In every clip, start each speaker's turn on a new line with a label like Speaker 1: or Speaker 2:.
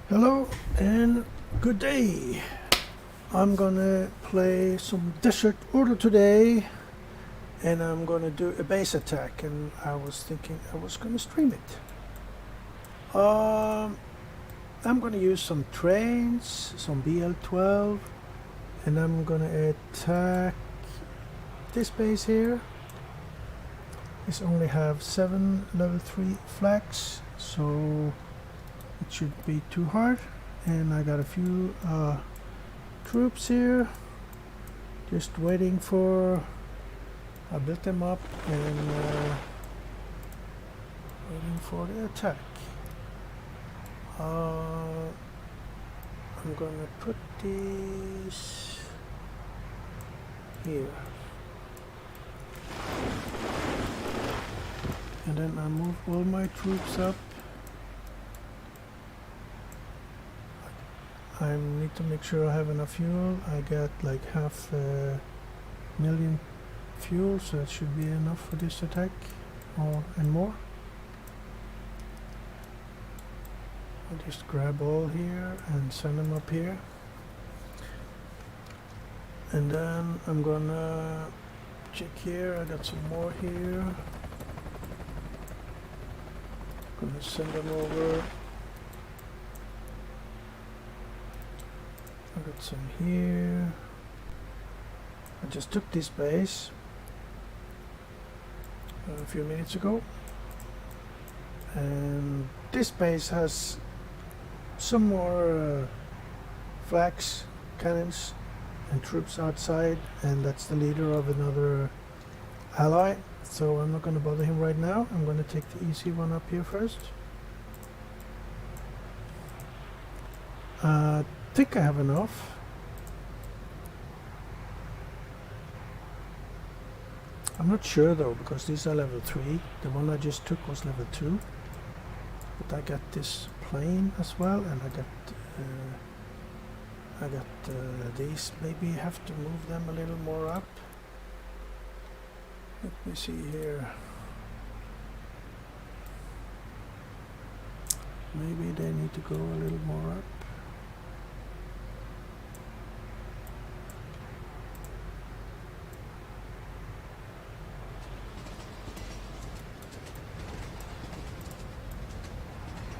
Speaker 1: Hello and good day. I'm gonna play some Desert Order today, and I'm gonna do a base attack, and I was thinking I was gonna stream it. I'm gonna use some trains, some BL-12, and I'm gonna attack this base here. This only have 7 level 3 flags, so it should be too hard. And I got a few troops here just waiting for, I built them up and waiting for the attack. I'm gonna put these here, and then I move all my troops up. I need to make sure I have enough fuel. I got like 500,000 fuel, so it should be enough for this attack, and more. I'll just grab all here and send them up here, and then I'm gonna check here. I got some more here. Gonna send them over. I got some here. I just took this base a few minutes ago, and this base has some more flags, cannons and troops outside, and that's the leader of another ally, so I'm not going to bother him right now. I'm going to take the easy one up here first. I think I have enough. I'm not sure though, because these are level 3. The one I just took was level 2, but I got this plane as well, and I got these. Maybe have to move them a little more up. Let me see here. Maybe they need to go a little more up.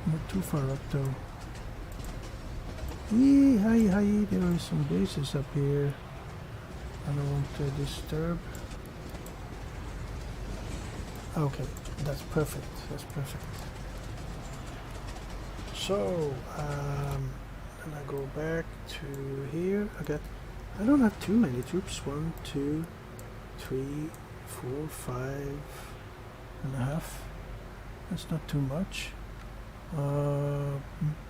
Speaker 1: Not too far up though. Hi, there are some bases up here. I don't want to disturb. Okay, that's perfect. That's perfect. So, then I go back to here. I don't have too many troops. 1, 2, 3, 4, 5.5. That's not too much.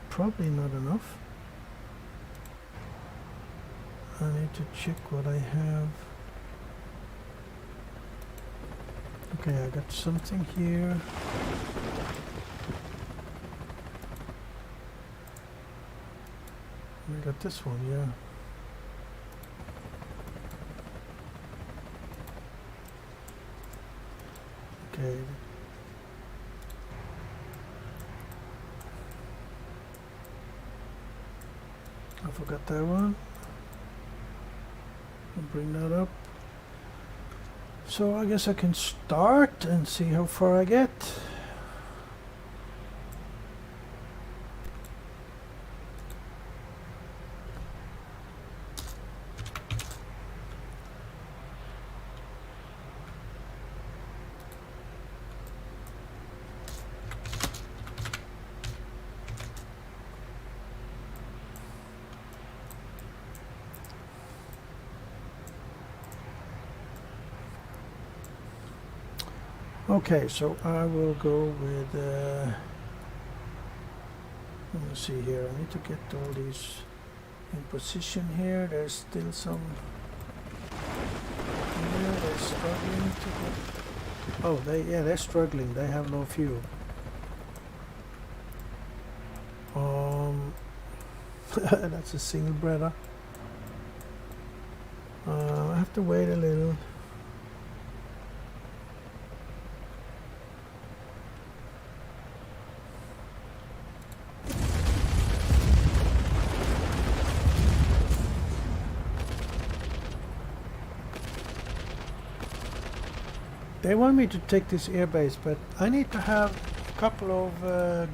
Speaker 1: Probably not enough. I need to check what I have. Okay, I got something here. I got this one, yeah. Okay. I forgot that one. I'll bring that up. So I guess I can start and see how far I get. Okay, so I will go with, let me see here, I need to get all these in position here. There's still some here, they're struggling to get, oh, they're struggling, they have no fuel. That's a single breeder. I have to wait a little. They want me to take this air base, but I need to have a couple of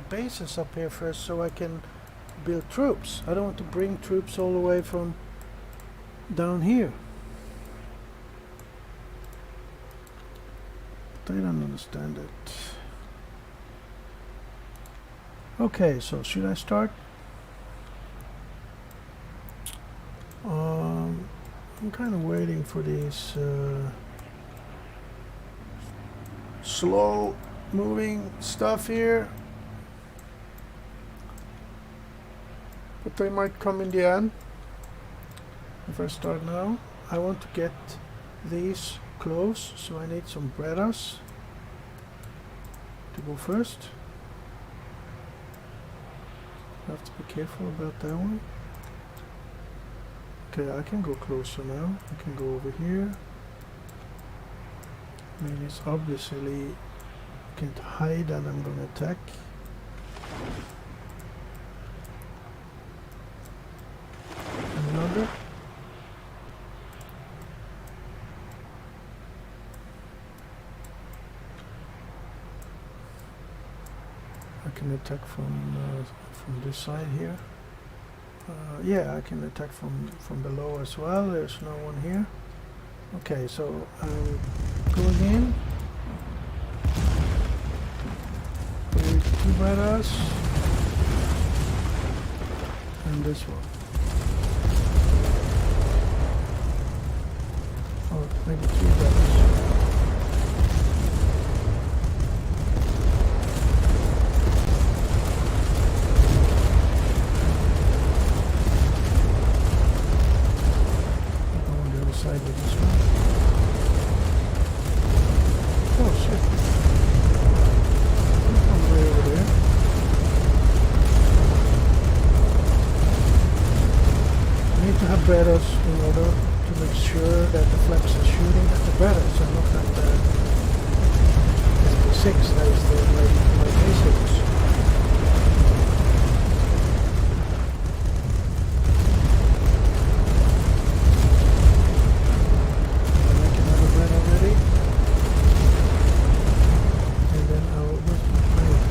Speaker 1: bases up here first so I can build troops. I don't want to bring troops all the way from down here. They don't understand it. Okay, so should I start? I'm kind of waiting for these slow moving stuff here, but they might come in the end. If I start now, I want to get these close, so I need some breaders to go first. I have to be careful about that one. Okay, I can go closer now. I can go over here. I mean, it's obviously can't hide and I'm gonna attack. Another. I can attack from this side here. Yeah, I can attack from below as well. There's no one here. Okay, so I'm going in. With 2 breaders. And this one. Or maybe 3 breaders. Breaders in order to make sure that the flaps are shooting at the breaders and not at the SP6 that is my basics. I'll make another bread already, and then I will work my way.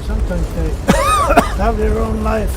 Speaker 1: Sometimes they have their own life.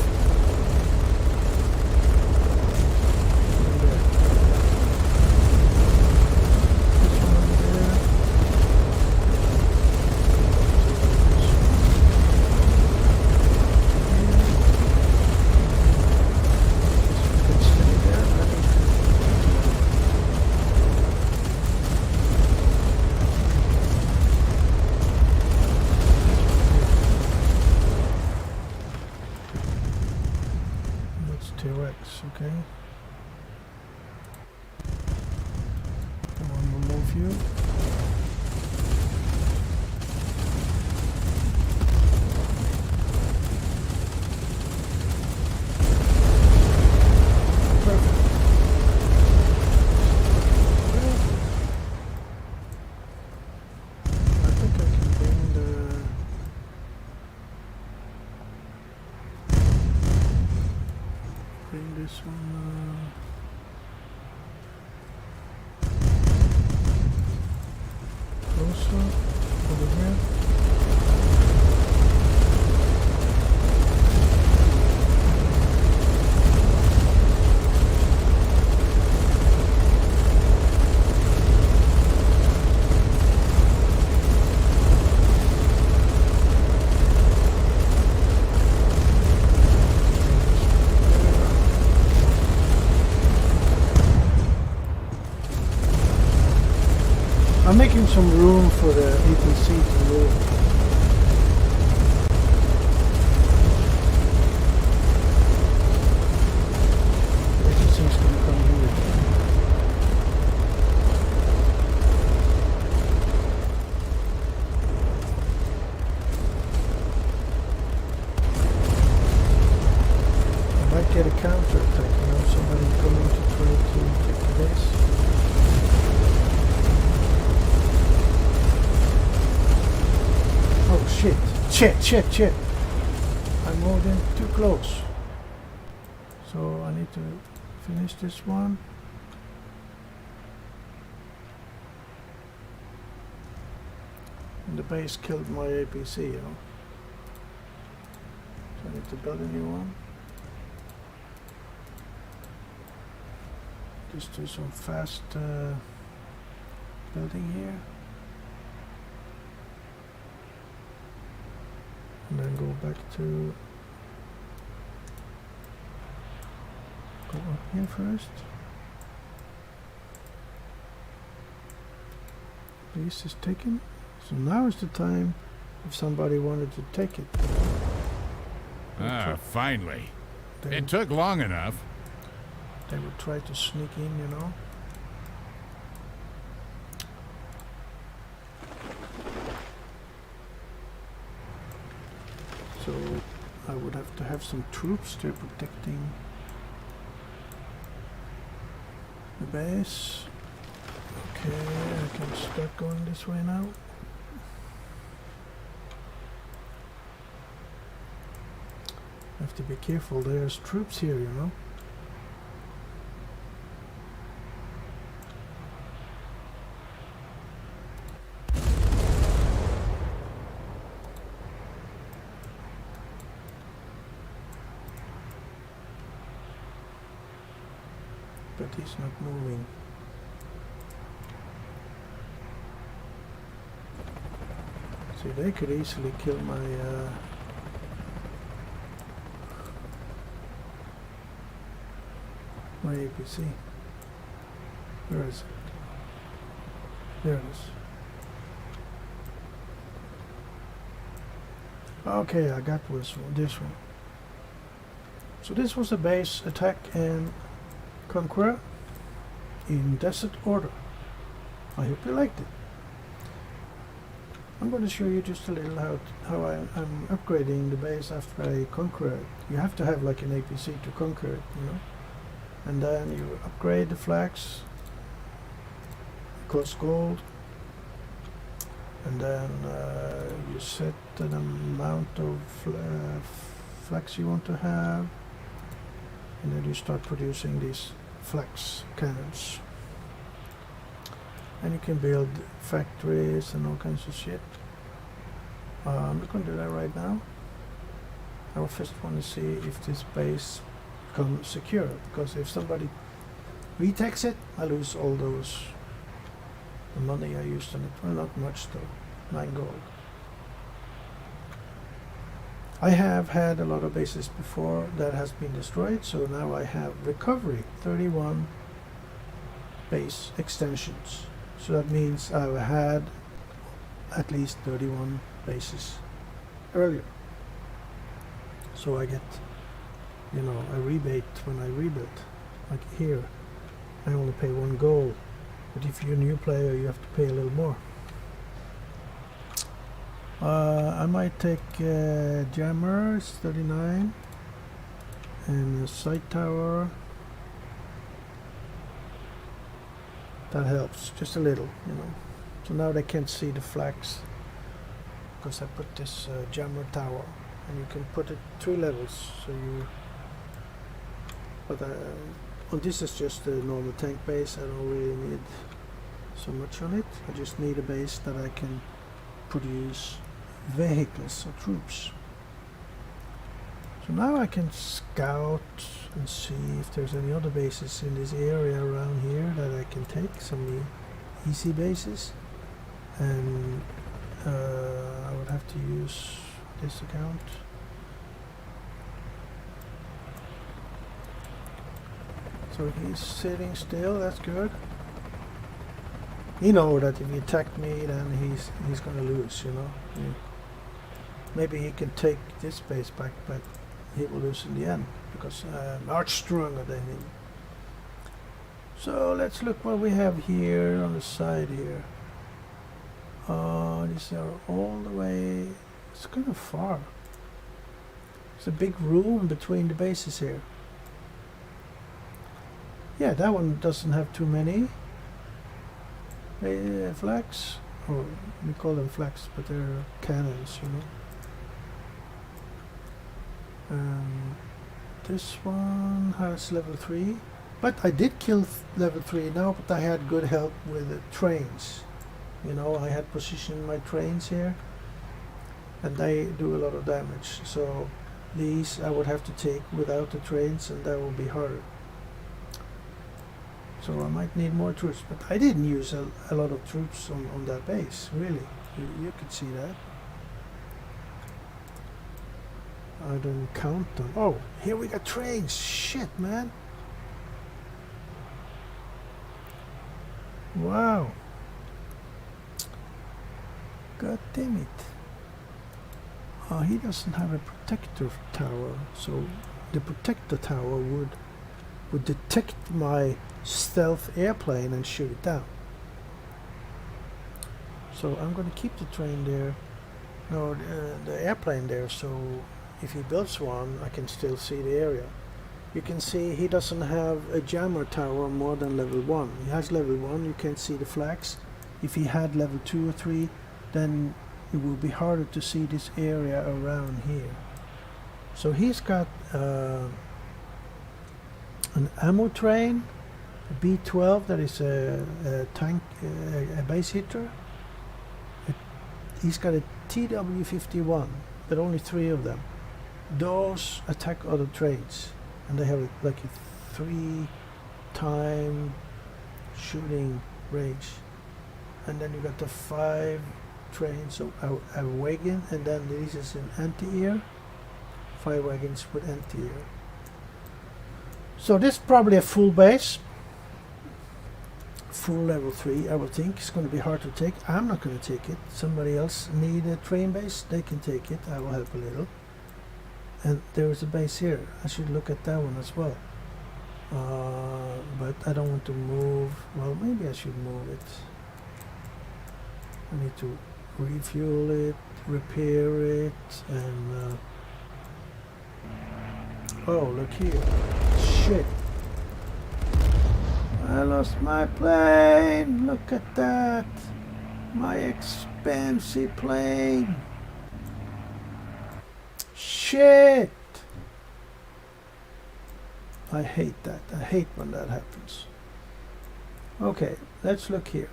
Speaker 1: this one. Closer over here. I'm making some room for the APC to move. The APC is going to come here. I might get a counter attack, you know, somebody coming to try to take the base. Oh shit. I moved in too close. So I need to finish this one. And the base killed my APC, you know. So I need to build a new one. Just do some fast building here. And then go back to go up here first. This is taken. So now is the time if somebody wanted to take it.
Speaker 2: Finally. It took long enough.
Speaker 1: They would try to sneak in, you know. So I would have to have some troops there protecting the base. Okay, I can start going this way now. I have to be careful, there's troops here, you know. But he's not moving. See, they could easily kill my my APC. Where is it? There it is. Okay, I got this one. So this was the base attack and conquer in desert order. I hope you liked it. I'm going to show you just a little how I'm upgrading the base after I conquer it. You have to have like an APC to conquer it, you know. And then you upgrade the flags, cost gold, and then you set an amount of flags you want to have, and then you start producing these flags cannons. And you can build factories and all kinds of shit. I'm not going to do that right now. I first want to see if this base becomes secure, because if somebody retakes it, I lose all the money I used on it. Well, not much though, 9 gold. I have had a lot of bases before that has been destroyed, so now I have recovery, 31 base extensions. So that means I've had at least 31 bases earlier. So I get, you know, a rebate when I rebuild. Like here, I only pay 1 gold. But if you're a new player, you have to pay a little more. I might take jammers, 39, and a sight tower. That helps, just a little, you know. So now they can't see the flags, because I put this jammer tower, and you can put it 3 levels. So you, but well, this is just a normal tank base. I don't really need so much on it. I just need a base that I can produce vehicles or troops. So now I can scout and see if there's any other bases in this area around here that I can take, some easy bases. And I would have to use this account. So he's sitting still, that's good. He knows that if he attacked me, then he's gonna lose, you know. Maybe he can take this base back, but he will lose in the end because I'm much stronger than him. So let's look what we have here on the side here. These are all the way. It's kind of far. There's a big room between the bases here. Yeah, that one doesn't have too many flags, or we call them flags, but they're cannons, you know. This one has level 3, but I did kill level 3 now, but I had good help with the trains. You know, I had positioned my trains here, and they do a lot of damage. So these I would have to take without the trains, and that will be harder. So I might need more troops, but I didn't use a lot of troops on that base, really. You could see that. I don't count them. Oh, here we got trains. Shit, man. Wow. God damn it. He doesn't have a protector tower, so the protector tower would detect my stealth airplane and shoot it down. So I'm going to keep the train there, no, the airplane there, so if he builds one I can still see the area. You can see he doesn't have a jammer tower more than level 1. He has level 1, you can't see the flags. If he had level 2 or 3, then it will be harder to see this area around here. So he's got an ammo train, a B-12 that is a tank, a base hitter. He's got a TW-51, but only 3 of them. Those attack other trains, and they have like a 3-time shooting range. And then you got the 5 trains, so a wagon, and then this is an anti-air. 5 wagons with anti-air. So this is probably a full base, full level 3. I would think it's going to be hard to take. I'm not going to take it. Somebody else need a train base, they can take it. I will help a little. And there is a base here. I should look at that one as well. But I don't want to move. Well, maybe I should move it. I need to refuel it, repair it, and oh, look here. Shit. I lost my plane. Look at that. My expensive plane. Shit. I hate that. I hate when that happens. Okay, let's look here.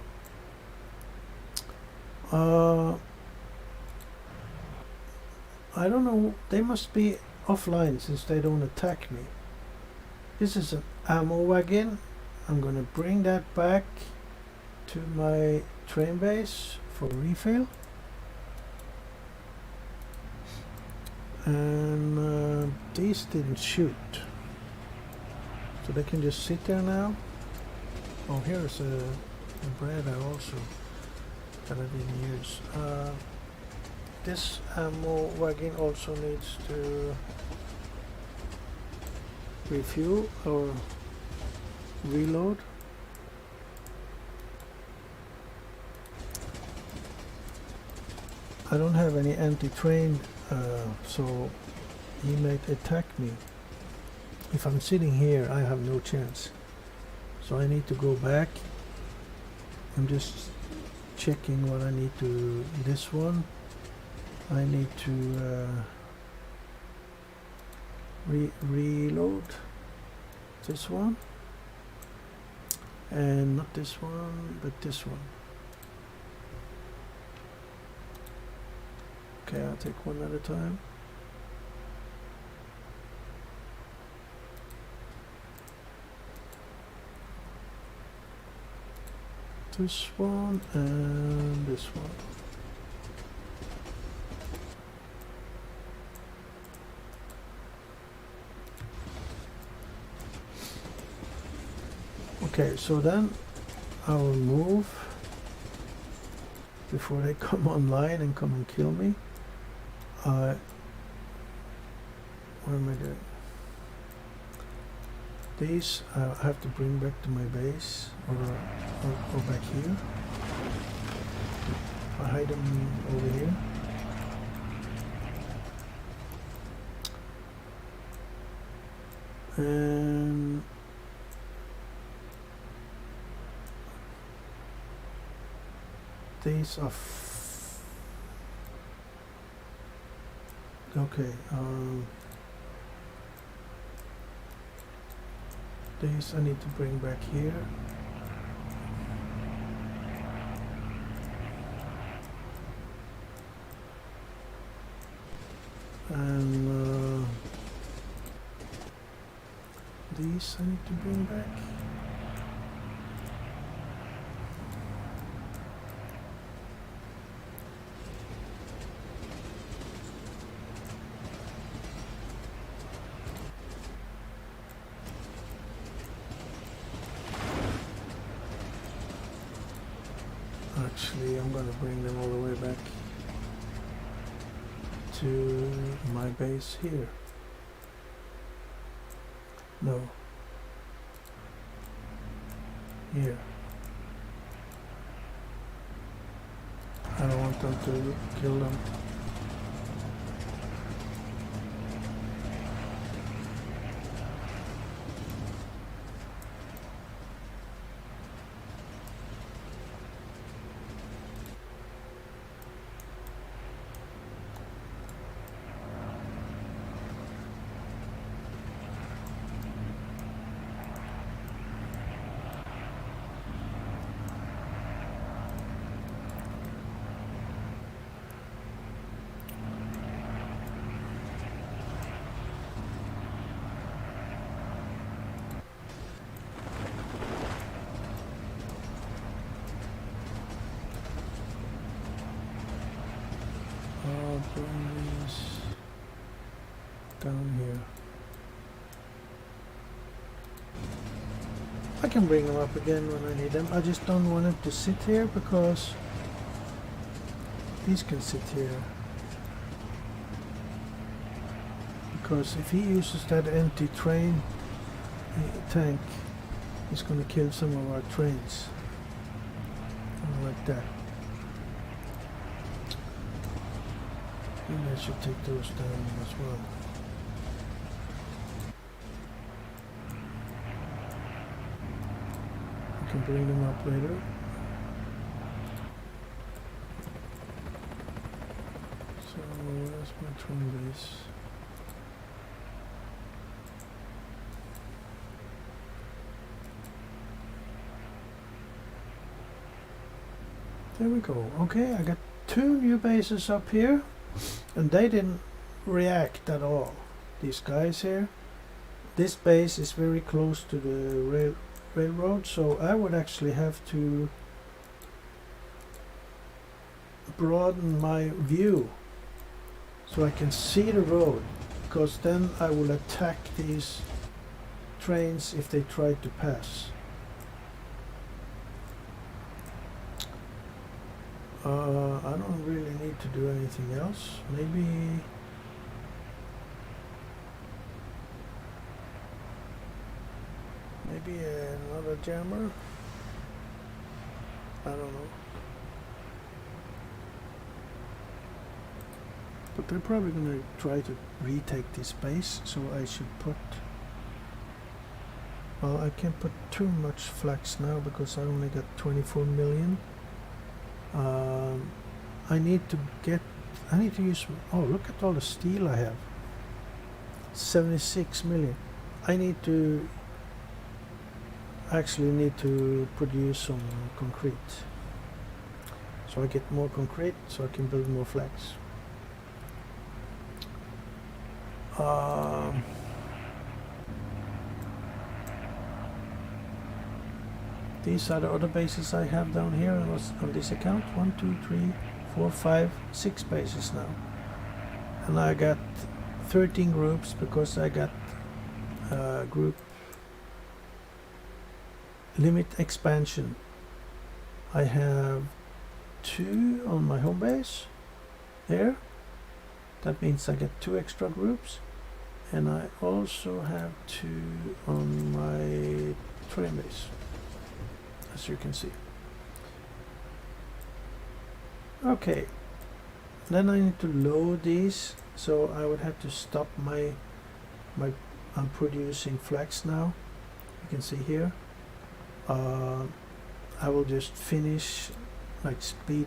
Speaker 1: I don't know. They must be offline since they don't attack me. This is an ammo wagon. I'm gonna bring that back to my train base for refill. And these didn't shoot, so they can just sit there now. Oh, here's a bread also that I didn't use. This ammo wagon also needs to refuel or reload. I don't have any anti-train, so he might attack me. If I'm sitting here, I have no chance. So I need to go back. I'm just checking what I need to. This one, I need to reload. this one, and not this one, but this one. Okay, I'll take one at a time. This one and this one. Okay, so then I will move before they come online and come and kill me. What am I doing? These I have to bring back to my base, or back here. I hide them over here. And these are okay. These I need to bring back here. And these I need to bring back. Actually, I'm gonna bring them all the way back to my base here. No. Here. I don't want them to kill them. I'll bring these down here. I can bring them up again when I need them. I just don't want them to sit here because these can sit here. Because if he uses that empty train tank, he's going to kill some of our trains. Like that. Maybe I should take those down as well. I can bring them up later. So where's my train base? There we go. Okay, I got 2 new bases up here, and they didn't react at all. These guys here. This base is very close to the railroad, so I would actually have to broaden my view so I can see the road, because then I will attack these trains if they try to pass. I don't really need to do anything else. Maybe another jammer. I don't know. But they're probably gonna try to retake this base, so I should put... Well, I can't put too much flax now because I only got 24 million. I need to use... Oh, look at all the steel I have. 76 million. I need to actually need to produce some concrete. So I get more concrete so I can build more flags. These are the other bases I have down here on this account. 1, 2, 3, 4, 5, 6 bases now. And I got 13 groups because I got group limit expansion. I have 2 on my home base there. That means I get 2 extra groups. And I also have 2 on my terrain base, as you can see. Okay, then I need to load these, so I would have to stop I'm producing flags now. You can see here. I will just finish, like speed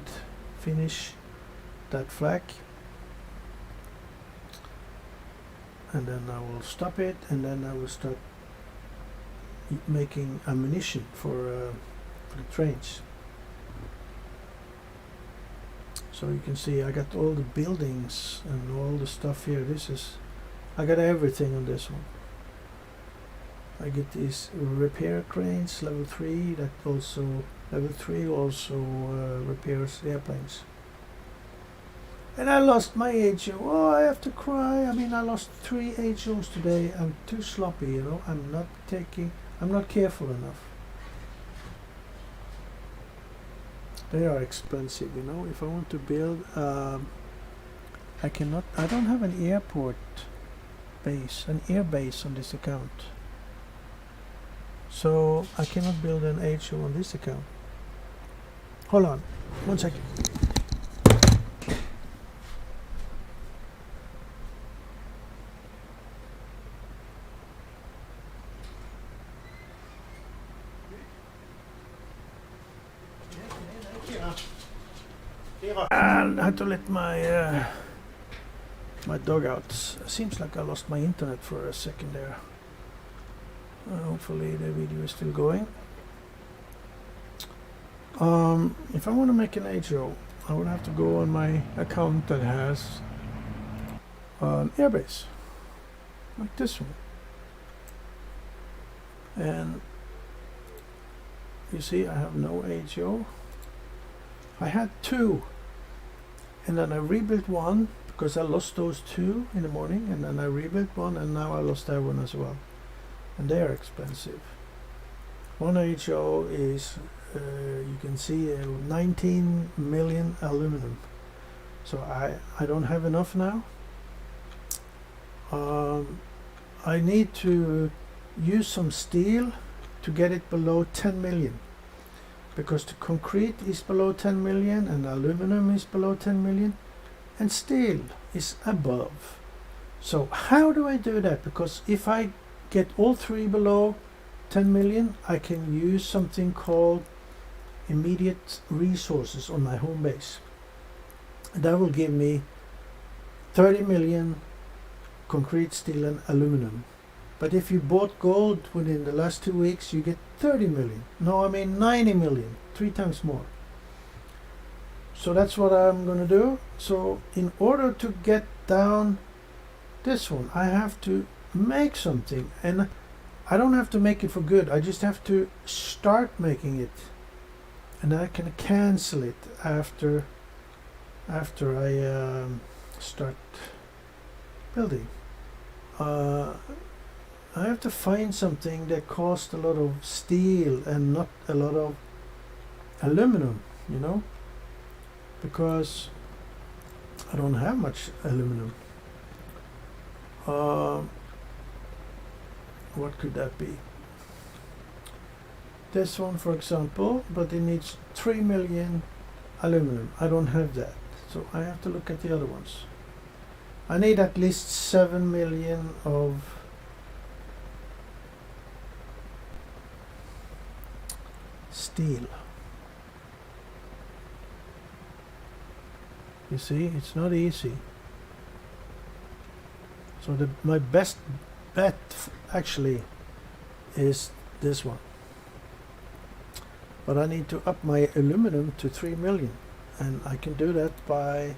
Speaker 1: finish that flag, and then I will stop it, and then I will start making ammunition for the trains. So you can see I got all the buildings and all the stuff here. I got everything on this one. I get these repair cranes, level 3, that also, level 3 also repairs airplanes. And I lost my HO. Oh, I have to cry. I mean, I lost 3 HOs today. I'm too sloppy, you know. I'm not careful enough. They are expensive, you know. If I want to build, I don't have an airport base, an air base on this account. So I cannot build an HO on this account. Hold on, 1 second. And I had to let my my dog out. Seems like I lost my internet for a second there. Hopefully the video is still going. If I want to make an HO, I would have to go on my account that has an airbase, like this one. And you see I have no HO. I had 2, and then I rebuilt 1 because I lost those 2 in the morning, and then I rebuilt 1, and now I lost that one as well. And they are expensive. 1 HO is, you can see, 19 million aluminum. So I don't have enough now. I need to use some steel to get it below 10 million. Because the concrete is below 10 million, and aluminum is below 10 million, and steel is above. So how do I do that? Because if I get all 3 below 10 million, I can use something called immediate resources on my home base. That will give me 30 million concrete, steel and aluminum. But if you bought gold within the last 2 weeks, you get 30 million. No, I mean 90 million, 3 times more. So that's what I'm going to do. So in order to get down this one, I have to make something. And I don't have to make it for good. I just have to start making it. And I can cancel it after I start building. I have to find something that costs a lot of steel and not a lot of aluminum, you know, because I don't have much aluminum. What could that be? This one, for example, but it needs 3 million aluminum. I don't have that, so I have to look at the other ones. I need at least 7 million of steel. You see, it's not easy. So my best bet actually is this one. But I need to up my aluminum to 3 million, and I can do that by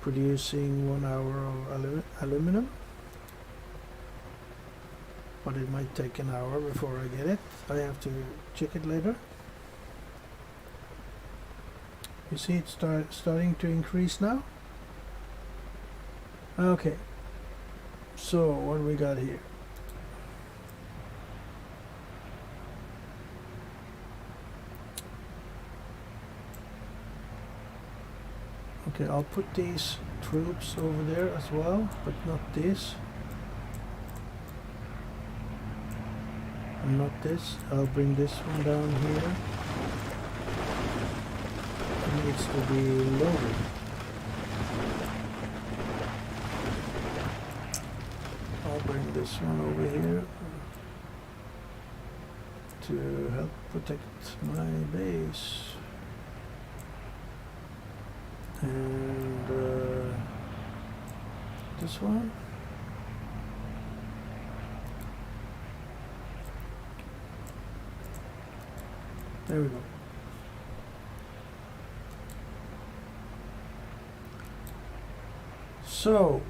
Speaker 1: producing 1 hour of aluminum. But it might take an hour before I get it. I have to check it later. You see it's starting to increase now. Okay, so what do we got here? Okay, I'll put these troops over there as well, but not this. And not this. I'll bring this one down here. It needs to be loaded. I'll bring this one over here to help protect my base. And this one. There we go. So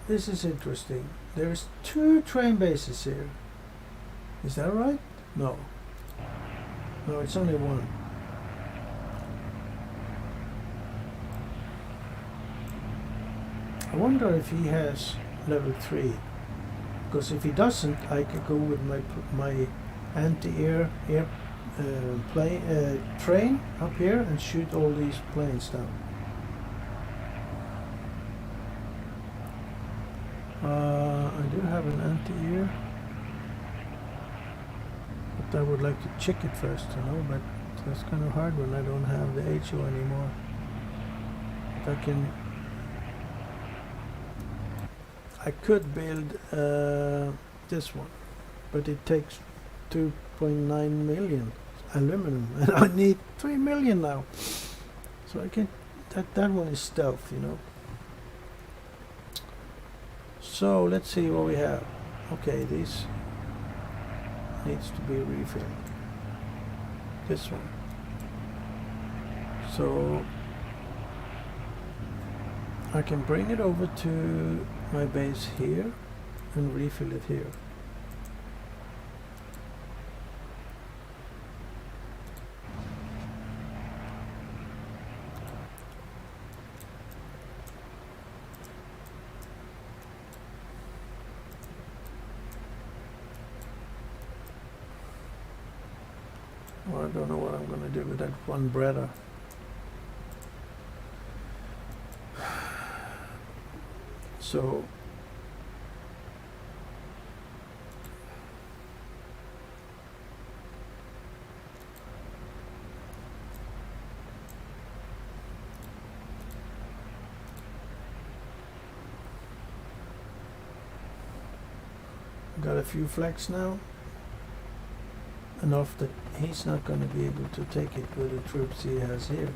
Speaker 1: this is interesting. There's 2 train bases here. Is that right? No. No, it's only 1. I wonder if he has level 3, because if he doesn't, I could go with my anti-air train up here and shoot all these planes down. I do have an anti-air, but I would like to check it first, you know, but that's kind of hard when I don't have the HO anymore. But I could build this one, but it takes 2.9 million aluminum, and I need 3 million now. So I can that one is stealth, you know. So let's see what we have. Okay, this needs to be refilled. This one. So I can bring it over to my base here and refill it here. Well, I don't know what I'm going to do with that one breader. So got a few flags now, enough that he's not going to be able to take it with the troops he has here.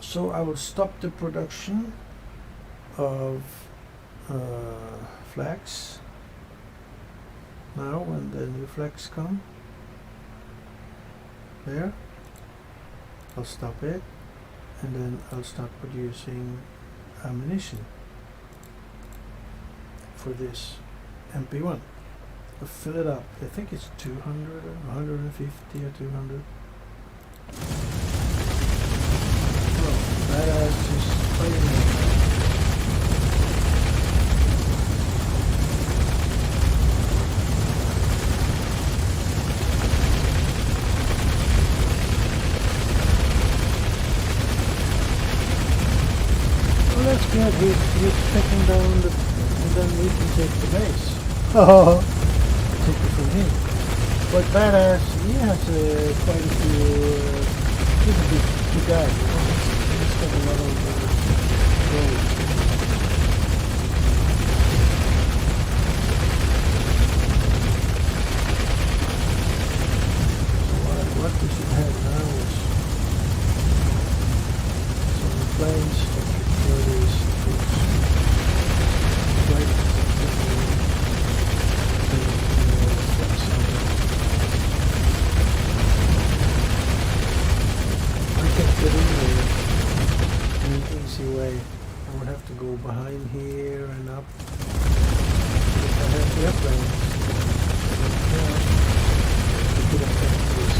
Speaker 1: So I will stop the production of flags now when the new flags come. There. I'll stop it, and then I'll start producing ammunition for this MP1. I'll fill it up. I think it's 200 or 150 or 200. Badass just fighting. Well, that's good. He's taking down the, and then we can take the base. Oh, take it from him. But badass, he has quite a few. He's a big guy. You know? He's got a lot of gold. So what we should have now is have to go behind here and up. If I have airplanes, yeah, I could affect this.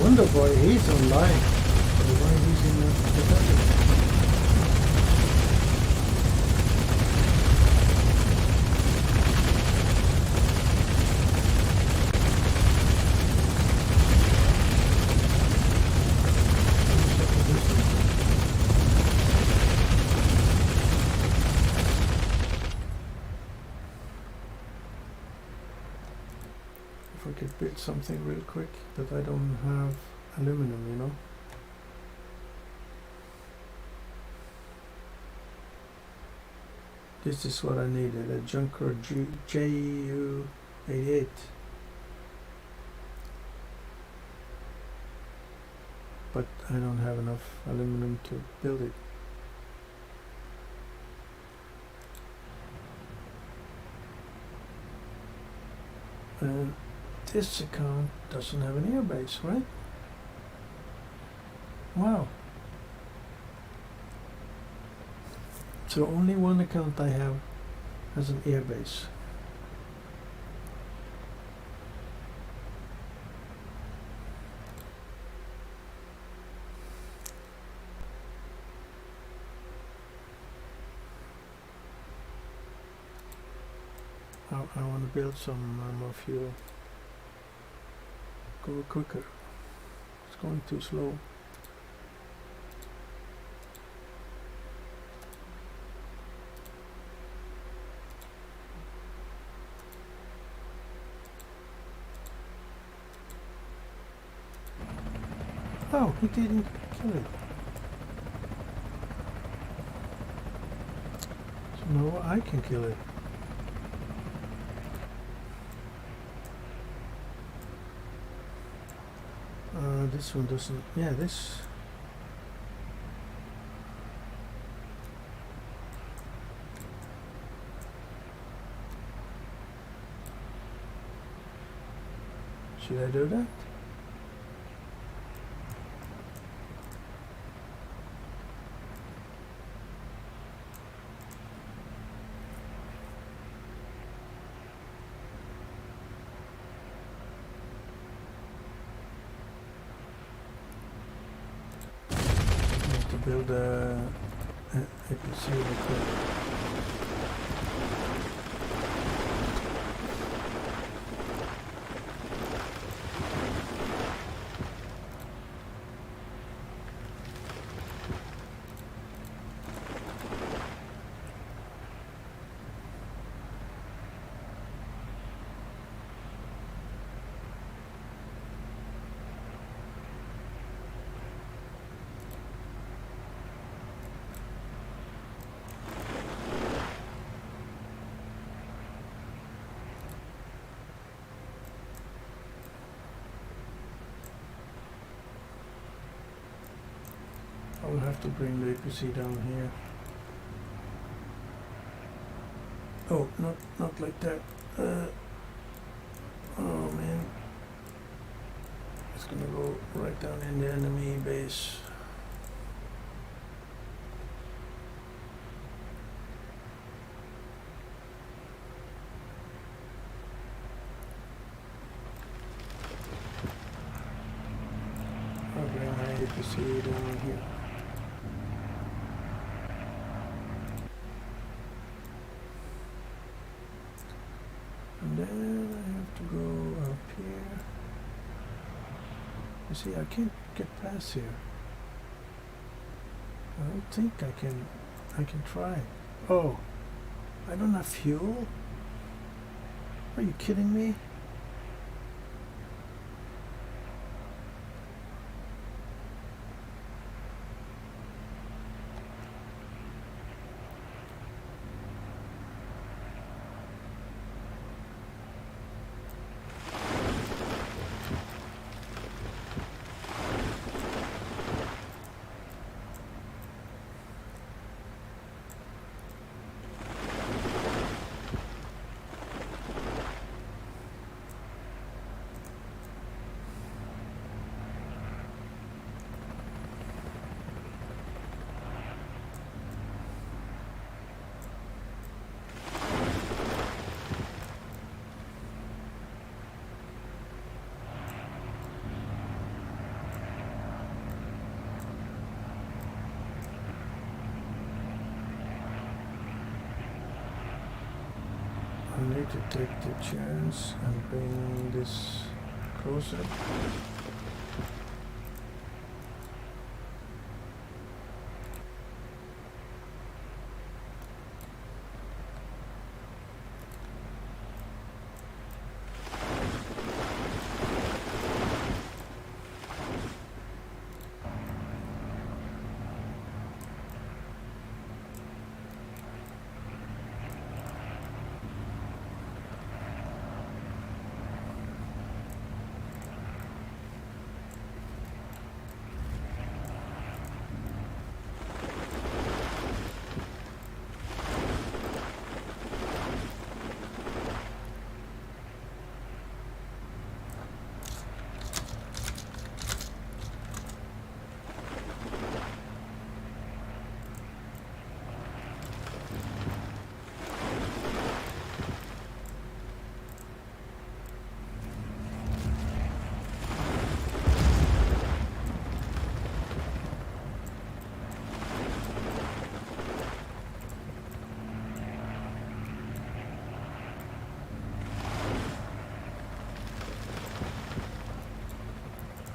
Speaker 1: Wonder why he's online. Or why he's in the battle. If I could build something real quick, but I don't have aluminum, you know. This is what I needed, a Junker JU-88. But I don't have enough aluminum to build it. And this account doesn't have an airbase, right? Wow. So only one account I have has an airbase. I want to build some more fuel. Go quicker. It's going too slow. Oh, he didn't kill it. So now I can kill it. This one doesn't. Yeah, this. Should I do that? Build a APC real quick. I will have to bring the APC down here. Oh, not like that. Oh man, it's gonna go right down in the enemy base. I'll bring my APC down here. And then I have to go up here. You see, I can't get past here. I don't think I can try. Oh, I don't have fuel? Are you kidding me? to take the chance and bring this closer.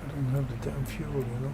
Speaker 1: I don't have the damn fuel, you know.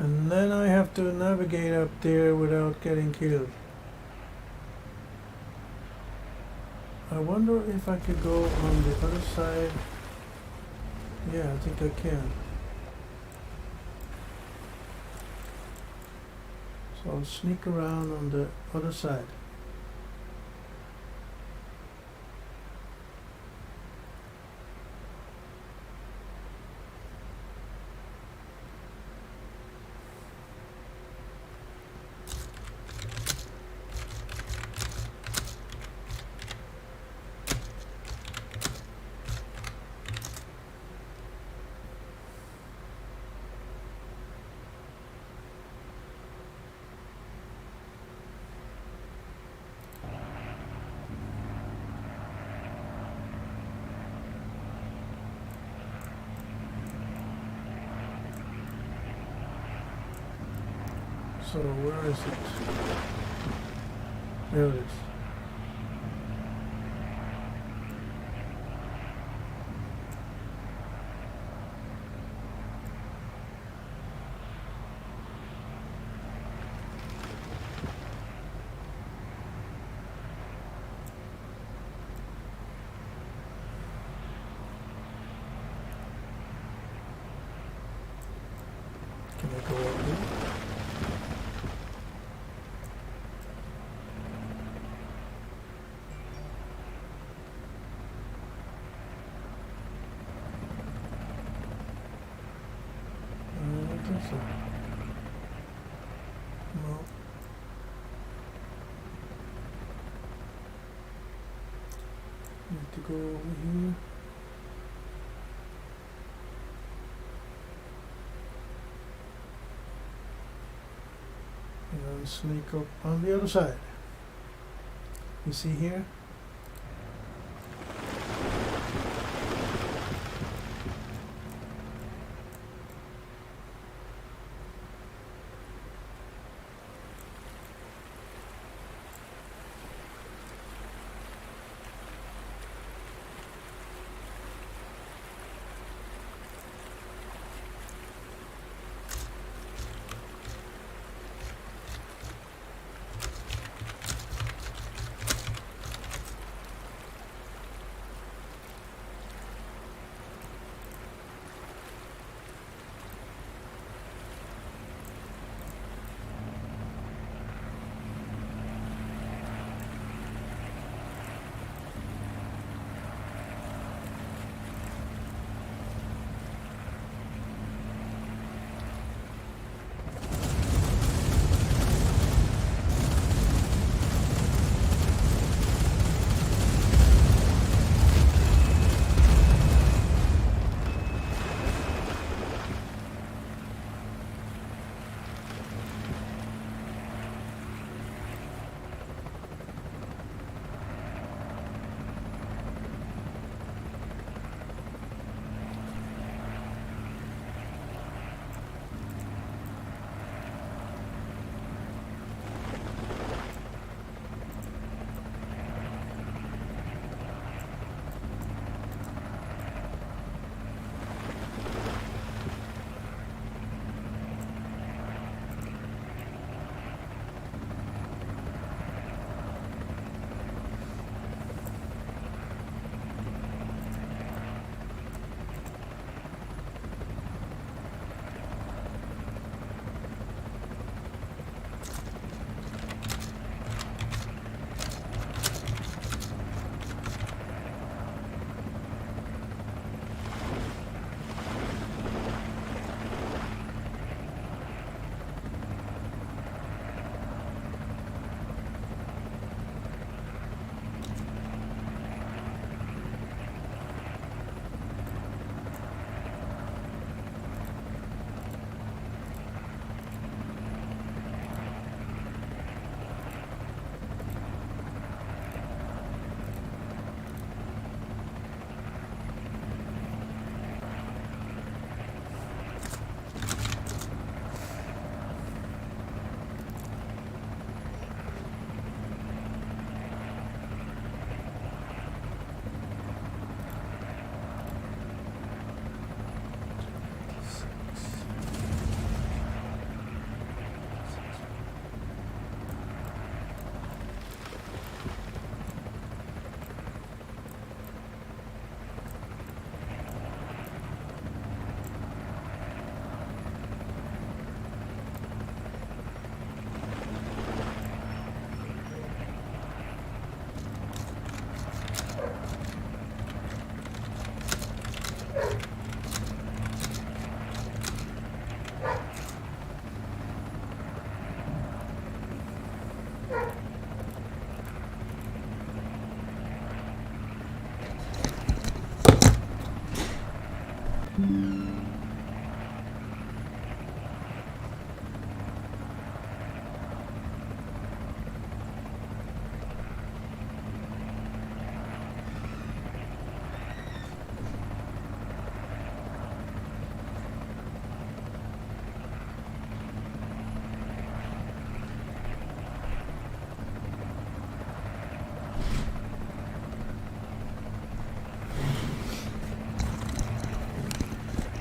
Speaker 1: And then I have to navigate up there without getting killed. I wonder if I could go on the other side. Yeah, I think I can. So I'll sneak around on the other side. So where is it? There it is. Can I go over here? I don't think so. No. Need to go over here. And then sneak up on the other side. You see here?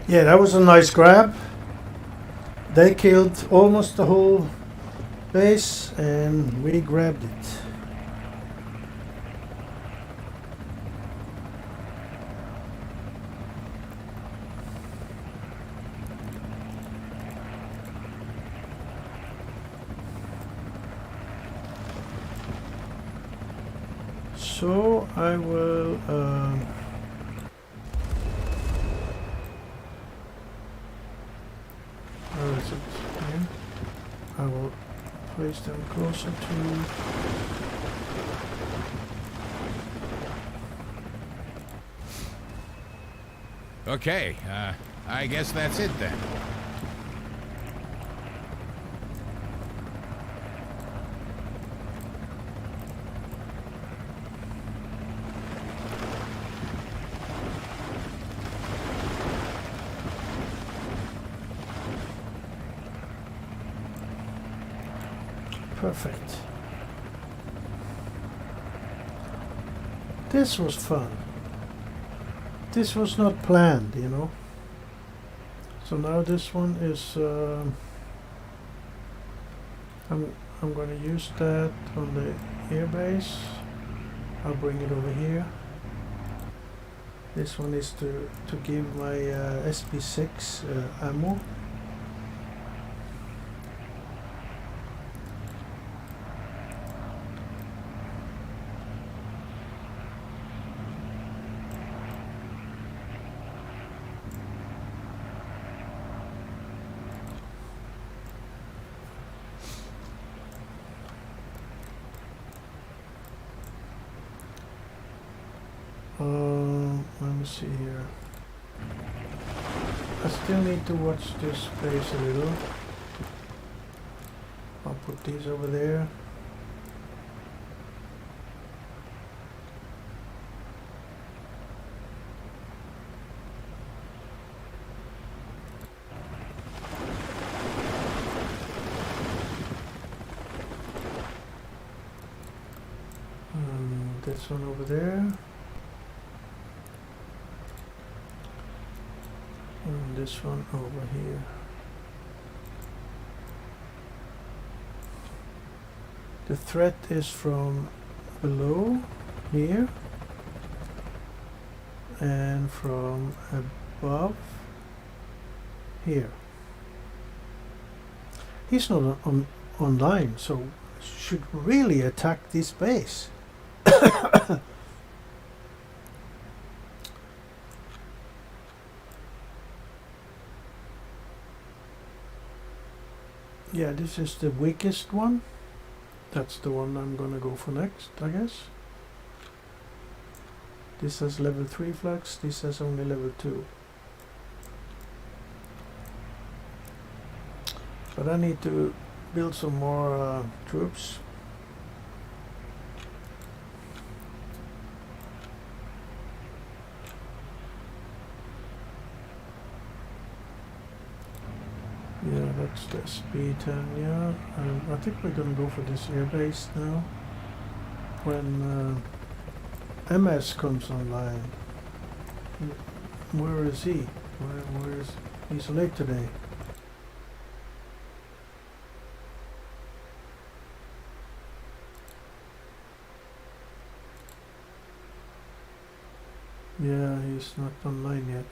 Speaker 1: Yeah, that was a nice grab. They killed almost the whole base and we grabbed it. So I will where is it? Here. I will place them closer to
Speaker 2: Okay, I guess that's it then.
Speaker 1: perfect. This was fun. This was not planned, you know. So now this one is I'm going to use that on the airbase. I'll bring it over here. This one is to give my SP6 ammo. Let me see here. I still need to watch this space a little. I'll put these over there. This one over there. And this one over here. The threat is from below here and from above here. He's not online, so should really attack this base. Yeah, this is the weakest one. That's the one I'm gonna go for next, I guess. This has level 3 flux, this has only level 2. But I need to build some more troops. Yeah, that's the SP10, yeah. I think we're gonna go for this airbase now. When MS comes online. Where is he? Where is he's so late today? Yeah, he's not online yet.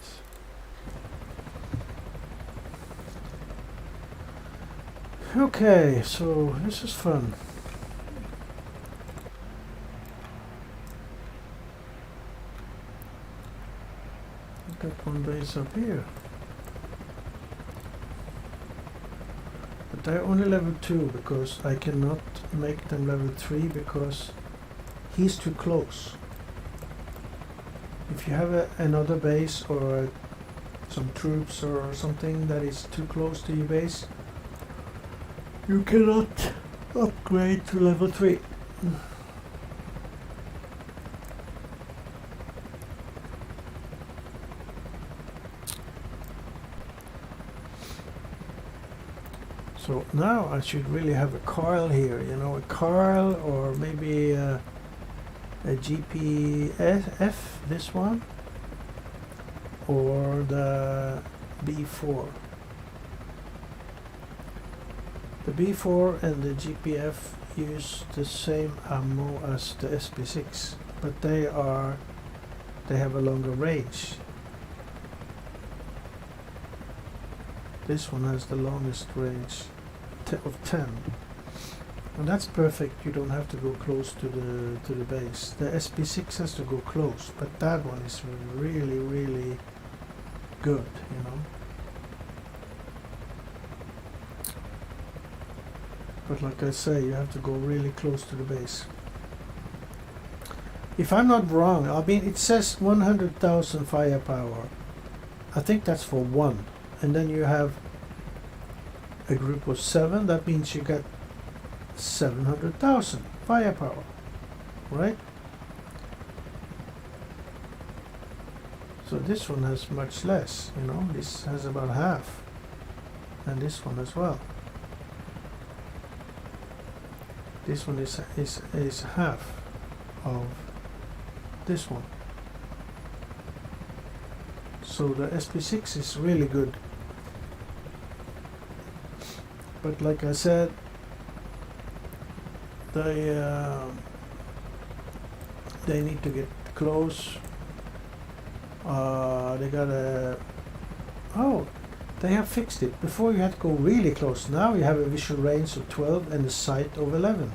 Speaker 1: Okay, so this is fun. I've got one base up here. But they're only level 2 because I cannot make them level 3 because he's too close. If you have another base or some troops or something that is too close to your base, you cannot upgrade to level 3. So now I should really have a Carl here, you know, a Carl or maybe a GPF, this one, or the B4. The B4 and the GPF use the same ammo as the SP6, but they have a longer range. This one has the longest range of 10, and that's perfect. You don't have to go close to the base. The SP6 has to go close, but that one is really, really good, you know. But like I say, you have to go really close to the base. If I'm not wrong, I mean, it says 100,000 firepower. I think that's for one. And then you have a group of 7. That means you got 700,000 firepower, right? So this one has much less, you know. This has about half. And this one as well. This one is half of this one. So the SP6 is really good. But like I said, they need to get close. They gotta... Oh, they have fixed it. Before you had to go really close. Now you have a visual range of 12 and a sight of 11.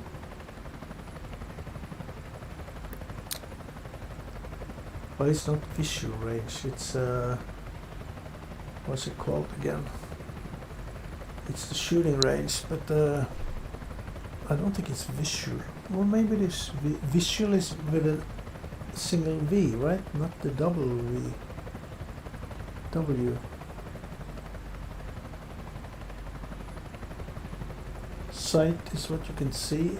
Speaker 1: But it's not visual range. It's what's it called again? It's the shooting range, but I don't think it's visual. Or maybe this visual is with a single V, right? Not the double V. W. Sight is what you can see.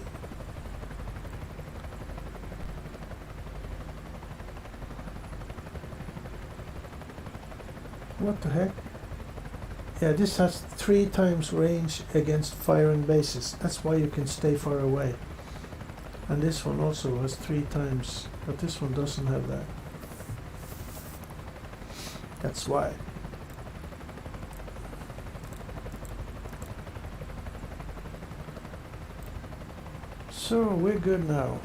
Speaker 1: What the heck? Yeah, this has 3 times range against firing bases. That's why you can stay far away. And this one also has 3 times, but this one doesn't have that. That's why. So we're good now.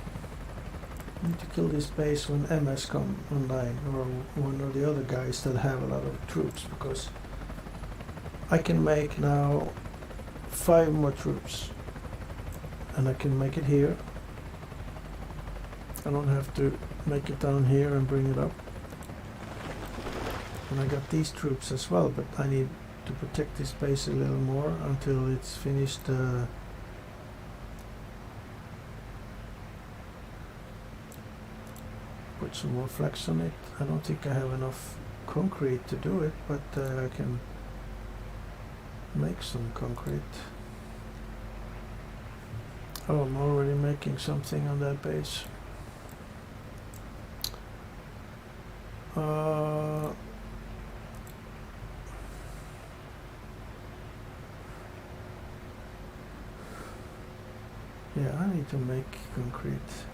Speaker 1: Need to kill this base when MS come online, or one of the other guys that have a lot of troops, because I can make now 5 more troops, and I can make it here. I don't have to make it down here and bring it up. And I got these troops as well, but I need to protect this base a little more until it's finished. Put some more flags on it. I don't think I have enough concrete to do it, but I can make some concrete. Oh, I'm already making something on that base. Yeah, I need to make concrete.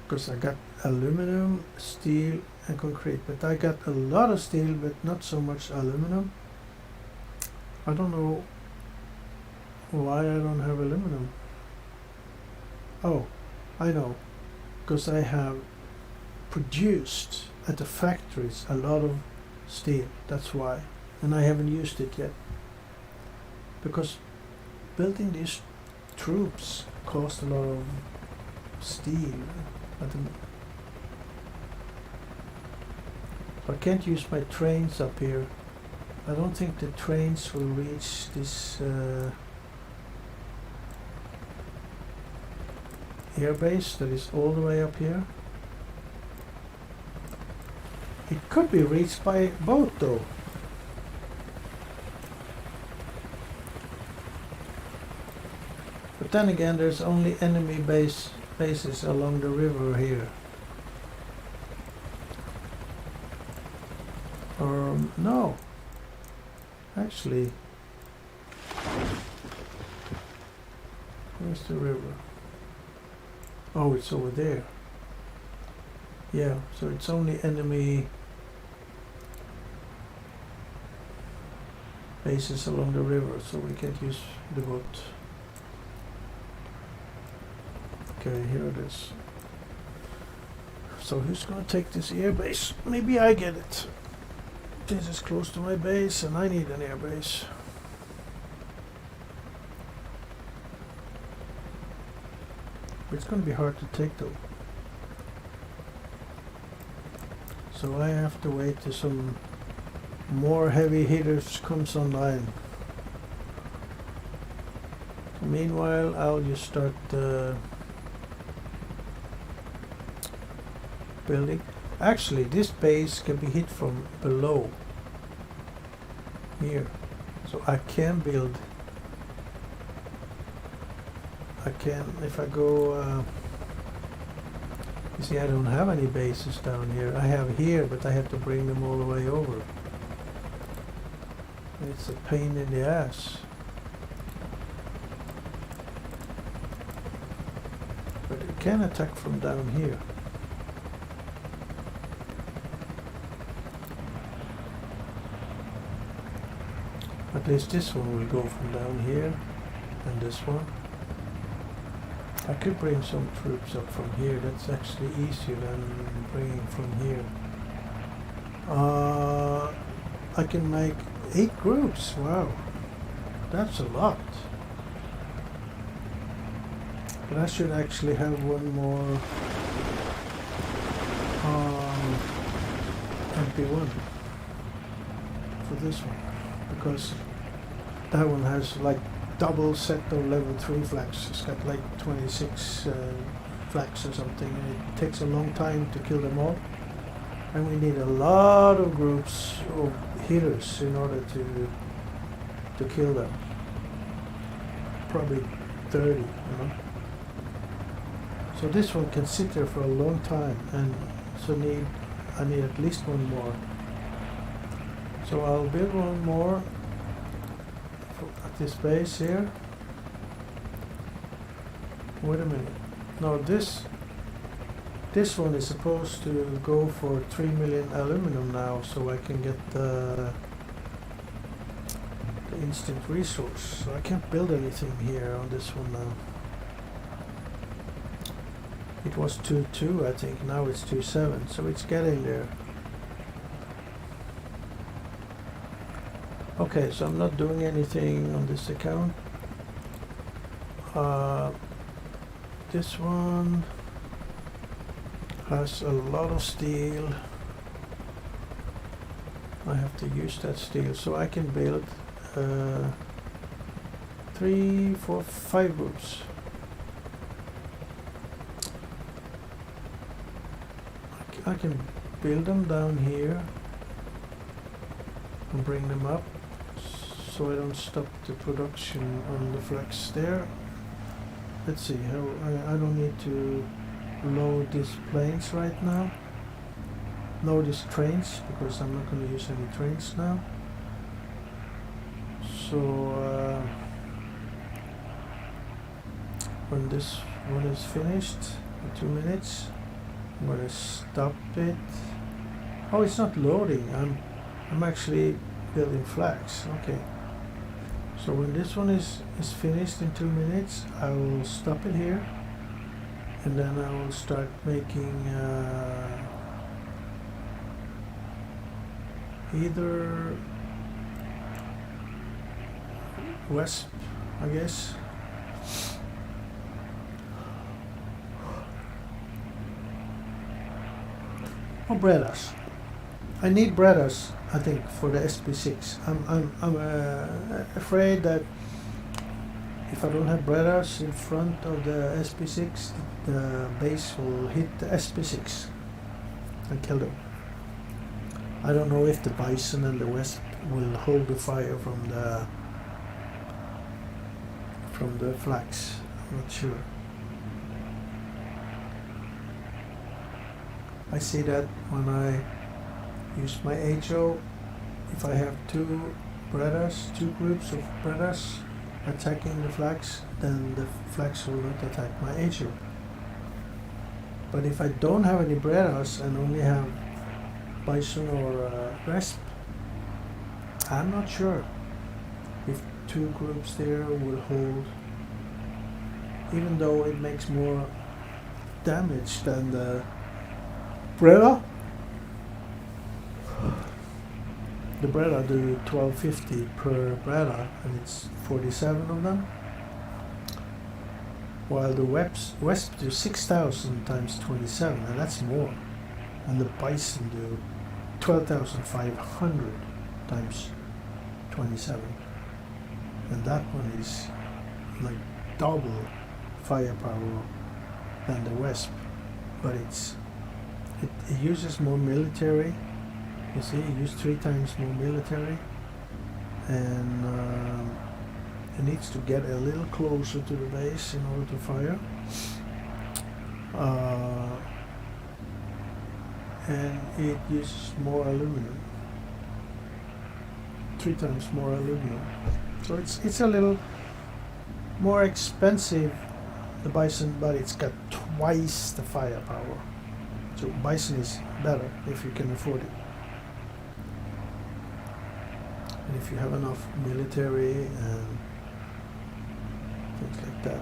Speaker 1: Because I got aluminum, steel and concrete, but I got a lot of steel but not so much aluminum. I don't know why I don't have aluminum. Oh, I know, because I have produced at the factories a lot of steel, that's why, and I haven't used it yet, because building these troops cost a lot of steel. I can't use my trains up here. I don't think the trains will reach this airbase that is all the way up here. It could be reached by boat though. But then again, there's only enemy bases along the river here. Or no, actually, where's the river? Oh, it's over there. Yeah, so it's only enemy bases along the river, so we can't use the boat. Okay, here it is. So who's gonna take this air base? Maybe I get it. This is close to my base and I need an air base. It's gonna be hard to take though. So I have to wait till some more heavy hitters comes online. So meanwhile, I'll just start building. Actually, this base can be hit from below here, so I can build. I can, if I go. You see, I don't have any bases down here. I have here, but I have to bring them all the way over. It's a pain in the ass. But it can attack from down here. At least this one will go from down here, and this one. I could bring some troops up from here. That's actually easier than bringing from here. I can make 8 groups. Wow, that's a lot. But I should actually have one more MP1 for this one, because that one has like double set of level 3 flags. It's got like 26 flags or something, and it takes a long time to kill them all. And we need a lot of groups of hitters in order to kill them. Probably 30, you know. So this one can sit there for a long time, and so I need at least one more. So I'll build one more at this base here. Wait a minute. No, this one is supposed to go for 3 million aluminum now, so I can get the instant resource. So I can't build anything here on this one now. It was 2.2, I think. Now it's 2.7, so it's getting there. Okay, so I'm not doing anything on this account. This one has a lot of steel. I have to use that steel, so I can build 3, 4, 5 groups. I can build them down here and bring them up, so I don't stop the production on the flags there. Let's see how I don't need to load these planes right now. Load these trains, because I'm not going to use any trains now. So when this one is finished in 2 minutes, I'm going to stop it. Oh, it's not loading. I'm actually building flags. Okay. So when this one is finished in 2 minutes, I will stop it here, and then I will start making either Wasp, I guess. Or Bredas. I need Bredas, I think, for the SP6. I'm afraid that if I don't have Bredas in front of the SP6, the base will hit the SP6 and kill them. I don't know if the Bison and the Wasp will hold the fire from the flags. I'm not sure. I see that when I use my HO, if I have 2 groups of Bredas attacking the flags, then the flags will not attack my HO. But if I don't have any Bredas and only have Bison or Wesp, I'm not sure if 2 groups there will hold, even though it makes more damage than the Breda. The Breda do 1250 per Breda, and it's 47 of them, while the Wesp do 6,000 times 27, and that's more, and the Bison do 12,500 times 27, and that one is like double firepower than the Wesp, but it uses more military. You see, it uses 3 times more military, and it needs to get a little closer to the base in order to fire. And it uses more aluminum, 3 times more aluminum. So it's a little more expensive, the Bison, but it's got twice the firepower. So Bison is better if you can afford it. And if you have enough military and things like that.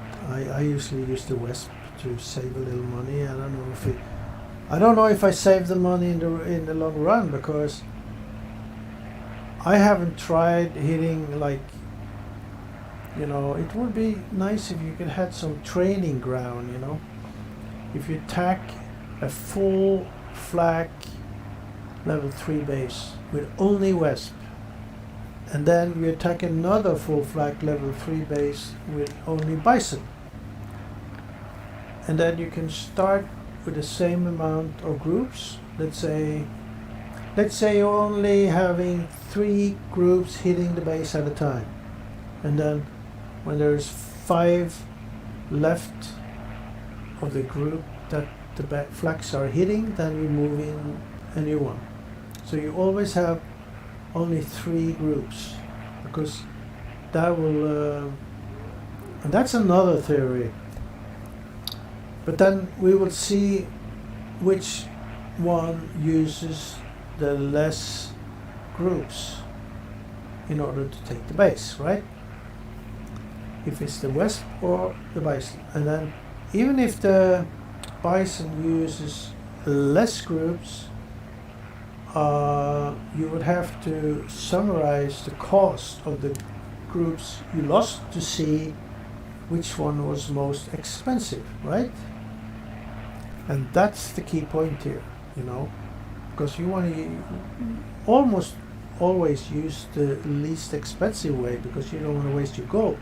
Speaker 1: I usually use the Wesp to save a little money. I don't know if I save the money in the long run, because I haven't tried hitting, like, you know, it would be nice if you could have some training ground, you know. If you attack a full flak level 3 base with only Wesp, and then you attack another full flak level 3 base with only Bison, and then you can start with the same amount of groups. Let's say you're only having 3 groups hitting the base at a time, and then when there's 5 left of the group that the flaks are hitting, then you move in a new one. So you always have only 3 groups, because that will and that's another theory, but then we will see which one uses the less groups in order to take the base, right? If it's the Wesp or the Bison. And then even if the Bison uses less groups, you would have to summarize the cost of the groups you lost to see which one was most expensive, right? And that's the key point here, you know, because you want to almost always use the least expensive way, because you don't want to waste your gold.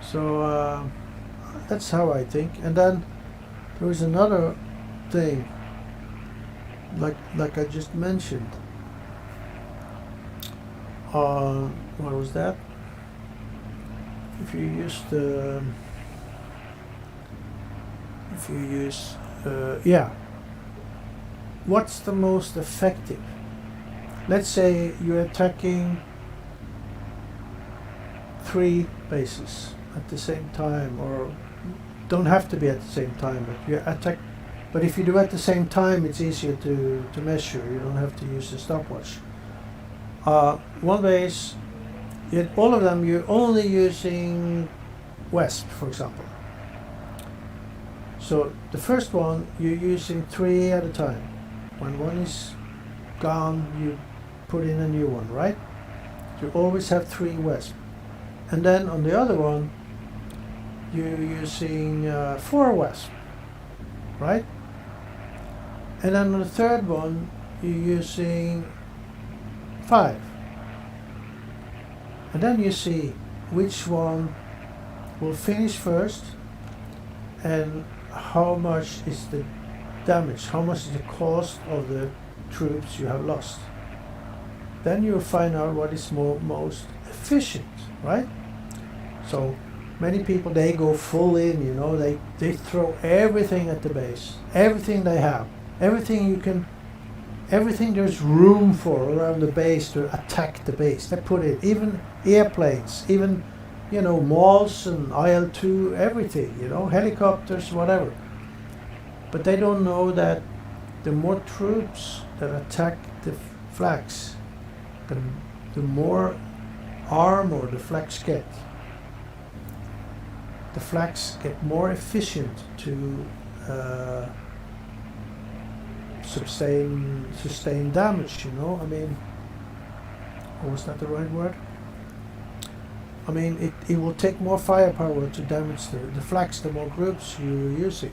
Speaker 1: So that's how I think. And then there is another thing, like I just mentioned. What was that? If you use what's the most effective? Let's say you're attacking 3 bases at the same time, or don't have to be at the same time, but you attack. But if you do at the same time, it's easier to measure. You don't have to use the stopwatch. One base, all of them, you're only using Wesp, for example. So the first one, you're using 3 at a time. When one is gone, you put in a new one, right? You always have 3 Wesp. And then on the other one, you're using 4 Wesp, right? And then on the third one, you're using 5. And then you see which one will finish first, and how much is the damage, how much is the cost of the troops you have lost. Then you'll find out what is most efficient, right? So many people, they go full in, you know, they throw everything at the base, everything they have, everything there's room for around the base to attack the base. They put it, even airplanes, even you know, malls and IL-2, everything, you know, helicopters, whatever. But they don't know that the more troops that attack the flags, the more armor the flags get. The flags get more efficient to sustain damage, you know. I mean, or was that the right word? I mean, it will take more firepower to damage the flags the more groups you're using.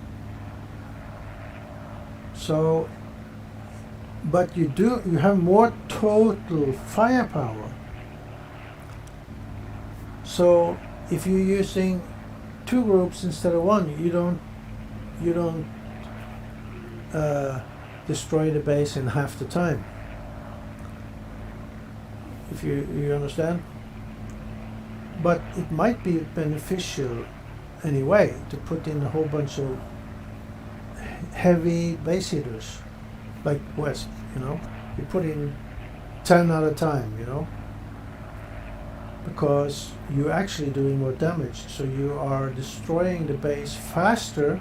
Speaker 1: So, but you have more total firepower. So if you're using 2 groups instead of 1, you don't destroy the base in half the time. If you understand. But it might be beneficial anyway to put in a whole bunch of heavy base hitters, like West, you know. You put in 10 at a time, you know, because you're actually doing more damage. So you are destroying the base faster,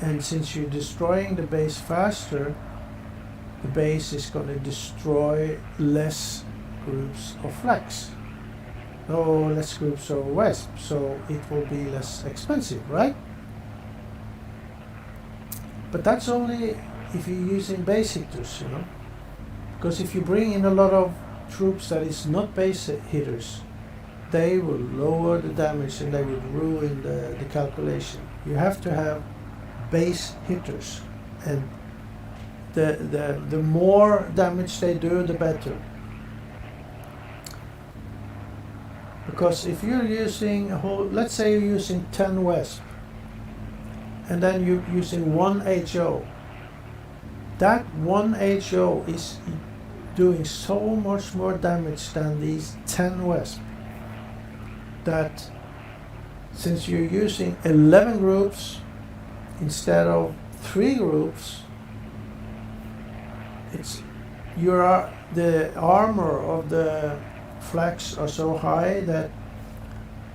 Speaker 1: and since you're destroying the base faster, the base is going to destroy less groups of flags. No, less groups of West, so it will be less expensive, right? But that's only if you're using base hitters, you know. Because if you bring in a lot of troops that is not base hitters, they will lower the damage and they will ruin the calculation. You have to have base hitters, and the more damage they do, the better. Because if you're using a whole, let's say you're using 10 West, and then you're using 1 HO, that 1 HO is doing so much more damage than these 10 West, that since you're using 11 groups instead of 3 groups, the armor of the flags are so high that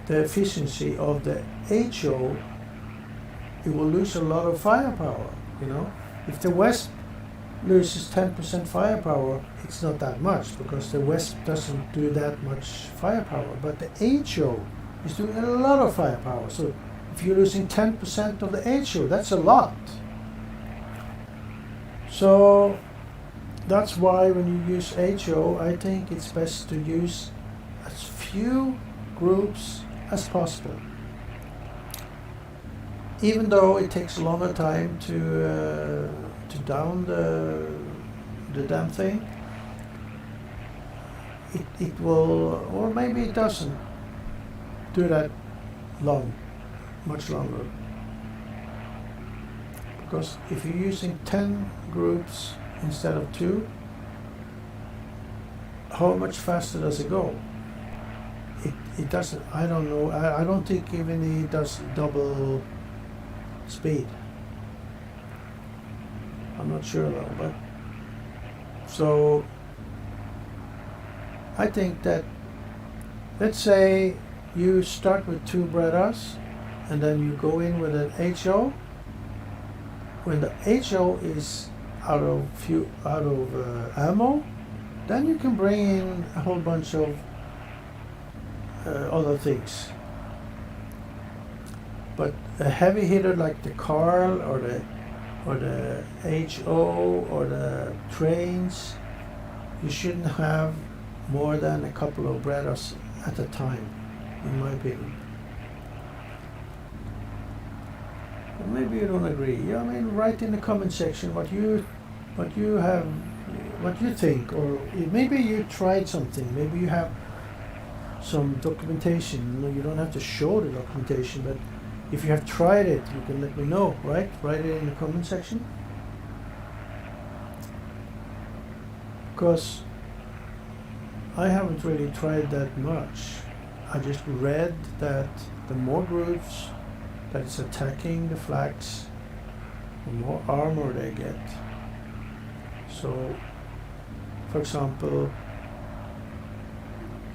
Speaker 1: the efficiency of the HO, it will lose a lot of firepower, you know. If the West loses 10% firepower, it's not that much, because the West doesn't do that much firepower, but the HO is doing a lot of firepower. So if you're losing 10% of the HO, that's a lot. So that's why when you use HO, I think it's best to use as few groups as possible. Even though it takes a longer time to down the damn thing, it will, or maybe it doesn't do that much longer. Because if you're using 10 groups instead of 2, how much faster does it go? It doesn't, I don't know, I don't think even it does double speed. I'm not sure though, but so I think that, let's say you start with 2 Bredas and then you go in with an HO. When the HO is out of ammo, then you can bring in a whole bunch of other things. But a heavy hitter like the Carl or the HO or the trains, you shouldn't have more than a couple of Bredas at a time, in my opinion. But maybe you don't agree. Yeah, I mean, write in the comment section what you think, or maybe you tried something. Maybe you have some documentation. You don't have to show the documentation, but if you have tried it, you can let me know, right? Write it in the comment section. Because I haven't really tried that much. I just read that the more groups that is attacking the flags, the more armor they get. So, for example,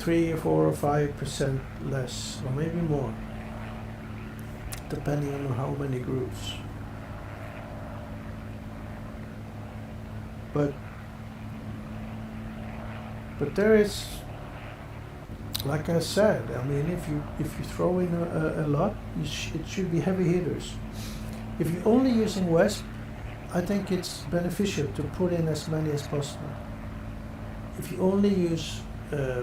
Speaker 1: 3 or 4 or 5% less, or maybe more, depending on how many groups. But there is, like I said, I mean, if you throw in a lot, it should be heavy hitters. If you're only using Wesp, I think it's beneficial to put in as many as possible. If you only use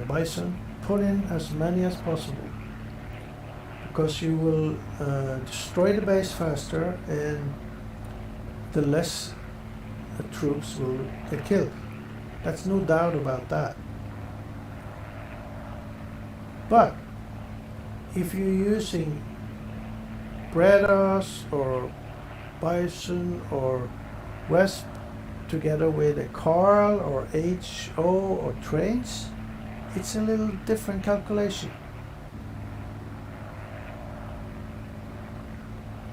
Speaker 1: Bison, put in as many as possible, because you will destroy the base faster, and the less troops will get killed. That's no doubt about that. But if you're using Bredas or Bison or Wesp together with a Carl or HO or trains, it's a little different calculation.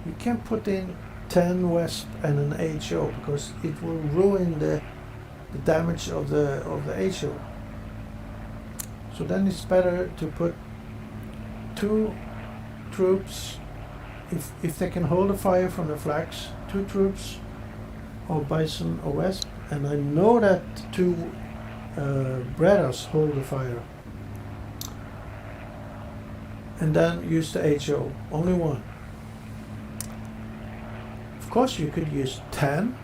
Speaker 1: You can't put in 10 Wesp and an HO, because it will ruin the damage of the HO. So then it's better to put 2 troops, if they can hold the fire from the flags, 2 troops or Bison or Wesp, and I know that 2 Bredas hold the fire. And then use the HO, only 1. Of course you could use 10,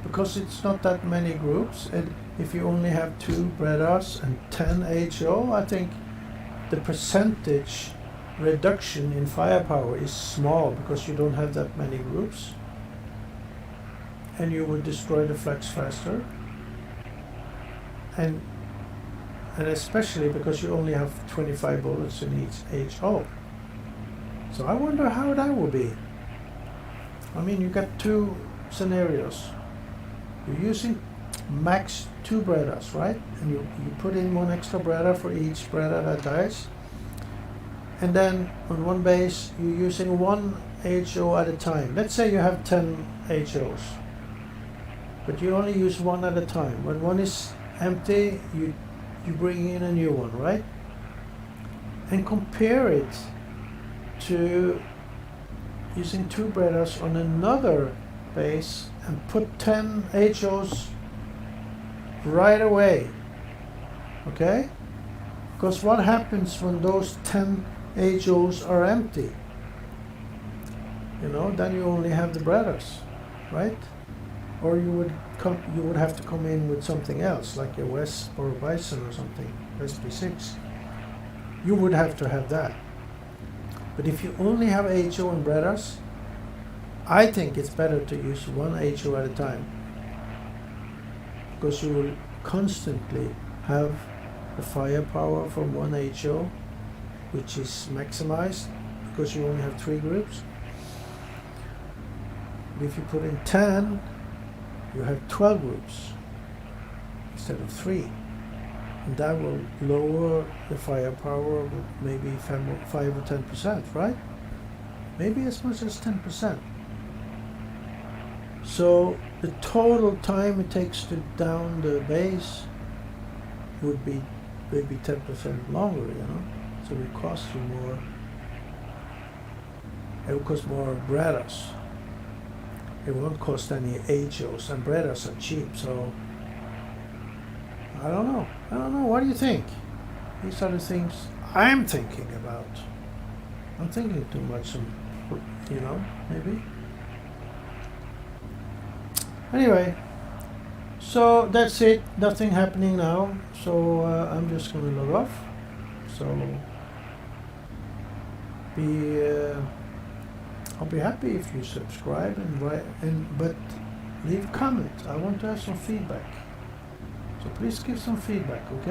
Speaker 1: because it's not that many groups, and if you only have 2 Bredas and 10 HO, I think the percentage reduction in firepower is small, because you don't have that many groups, and you would destroy the flags faster, and especially because you only have 25 bullets in each HO. So I wonder how that will be. I mean, you got 2 scenarios. You're using max 2 Bredas, right? And you put in 1 extra Breda for each Breda that dies. And then on one base, you're using 1 HO at a time. Let's say you have 10 HOs, but you only use 1 at a time. When 1 is empty, you bring in a new one, right? And compare it to using 2 Bredas on another base and put 10 HOs right away. Okay? Because what happens when those 10 HOs are empty? You know, then you only have the Bredas, right? Or you would have to come in with something else, like a Wesp or a Bison or something, SP6. You would have to have that. But if you only have HO and Bredas, I think it's better to use 1 HO at a time, because you will constantly have the firepower from 1 HO, which is maximized because you only have 3 groups. But if you put in 10, you have 12 groups instead of 3. And that will lower the firepower with maybe 5 or 10%, right? Maybe as much as 10%. So the total time it takes to down the base would be maybe 10% longer, you know? So it costs you more. It will cost more Bredas. It won't cost any HOs, and Bredas are cheap, so I don't know. What do you think? These are the things I'm thinking about. I'm thinking too much, you know, maybe. Anyway, so that's it. Nothing happening now. So I'm just going to log off. So I'll be happy if you subscribe but leave a comment. I want to have some feedback. So please give some feedback, okay?